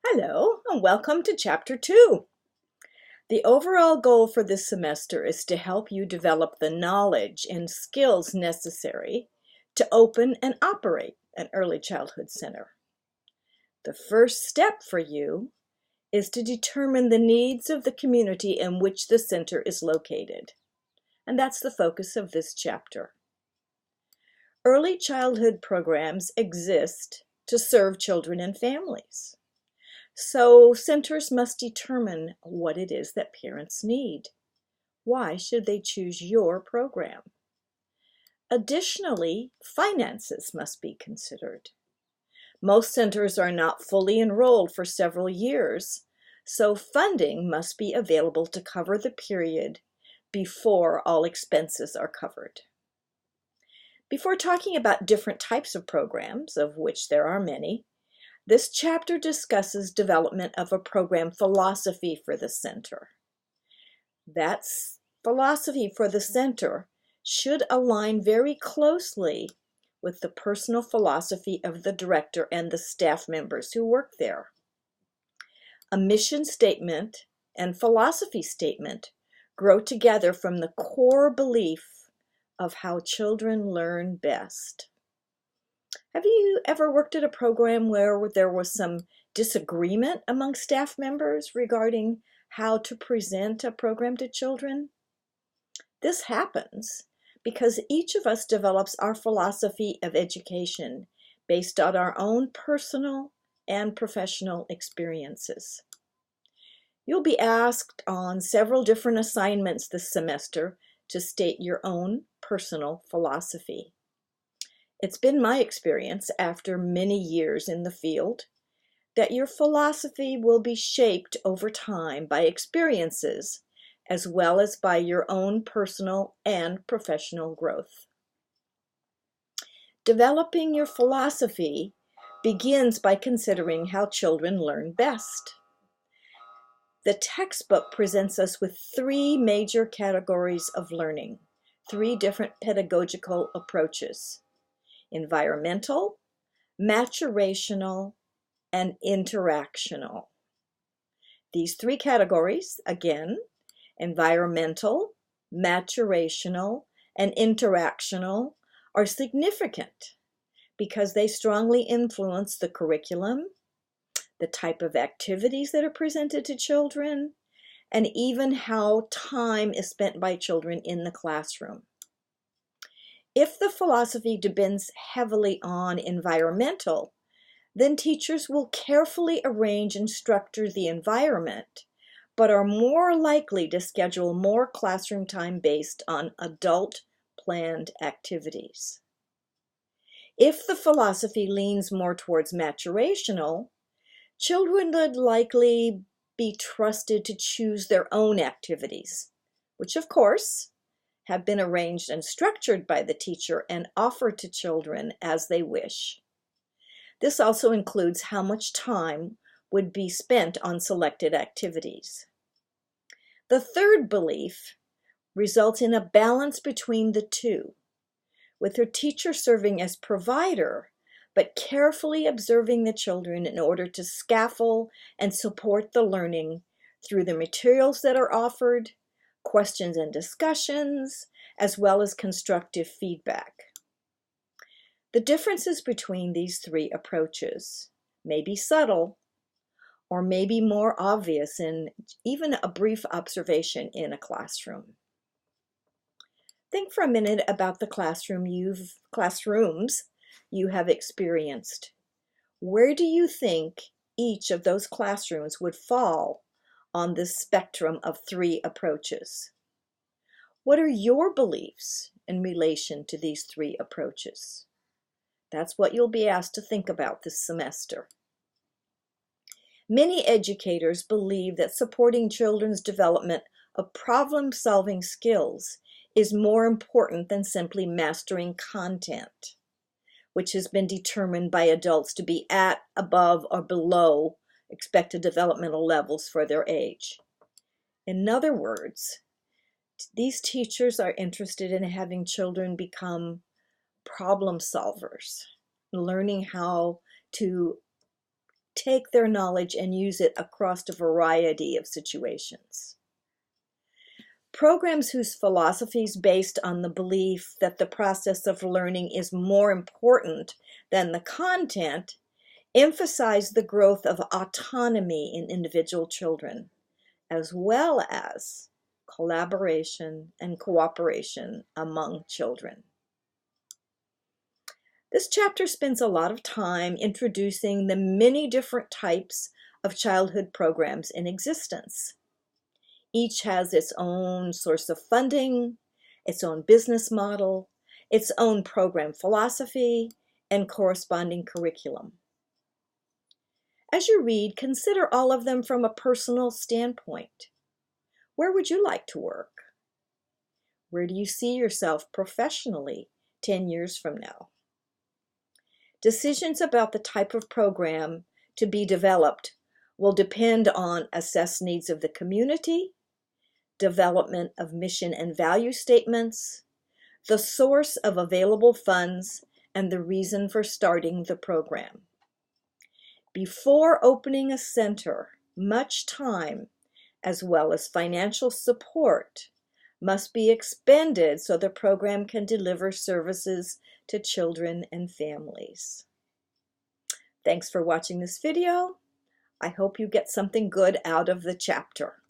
Hello, and welcome to Chapter 2. The overall goal for this semester is to help you develop the knowledge and skills necessary to open and operate an early childhood center. The first step for you is to determine the needs of the community in which the center is located. And that's the focus of this chapter. Early childhood programs exist to serve children and families. So centers must determine what it is that parents need. Why should they choose your program? Additionally, finances must be considered. Most centers are not fully enrolled for several years, so funding must be available to cover the period before all expenses are covered. Before talking about different types of programs, of which there are many, this chapter discusses development of a program philosophy for the center. That philosophy for the center should align very closely with the personal philosophy of the director and the staff members who work there. A mission statement and philosophy statement grow together from the core belief of how children learn best. Have you ever worked at a program where there was some disagreement among staff members regarding how to present a program to children? This happens because each of us develops our philosophy of education based on our own personal and professional experiences. You'll be asked on several different assignments this semester to state your own personal philosophy. It's been my experience after many years in the field that your philosophy will be shaped over time by experiences as well as by your own personal and professional growth. Developing your philosophy begins by considering how children learn best. The textbook presents us with three major categories of learning, three different pedagogical approaches: environmental, maturational, and interactional. These three categories, again, environmental, maturational, and interactional, are significant because they strongly influence the curriculum, the type of activities that are presented to children, and even how time is spent by children in the classroom. If the philosophy depends heavily on environmental, then teachers will carefully arrange and structure the environment, but are more likely to schedule more classroom time based on adult planned activities. If the philosophy leans more towards maturational, children would likely be trusted to choose their own activities, which of course have been arranged and structured by the teacher and offered to children as they wish. This also includes how much time would be spent on selected activities. The third belief results in a balance between the two, with her teacher serving as provider, but carefully observing the children in order to scaffold and support the learning through the materials that are offered, questions and discussions, as well as constructive feedback. The differences between these three approaches may be subtle or may be more obvious in even a brief observation in a classroom. Think for a minute about the classrooms you have experienced. Where do you think each of those classrooms would fall on this spectrum of three approaches? What are your beliefs in relation to these three approaches? That's what you'll be asked to think about this semester. Many educators believe that supporting children's development of problem-solving skills is more important than simply mastering content, which has been determined by adults to be at, above, or below expected developmental levels for their age. In other words, these teachers are interested in having children become problem solvers, learning how to take their knowledge and use it across a variety of situations. Programs whose philosophy is based on the belief that the process of learning is more important than the content emphasize the growth of autonomy in individual children, as well as collaboration and cooperation among children. This chapter spends a lot of time introducing the many different types of childhood programs in existence. Each has its own source of funding, its own business model, its own program philosophy, and corresponding curriculum. As you read, consider all of them from a personal standpoint. Where would you like to work? Where do you see yourself professionally 10 years from now? Decisions about the type of program to be developed will depend on assessed needs of the community, development of mission and value statements, the source of available funds, and the reason for starting the program. Before opening a center, much time, as well as financial support, must be expended so the program can deliver services to children and families. Thanks for watching this video. I hope you get something good out of the chapter.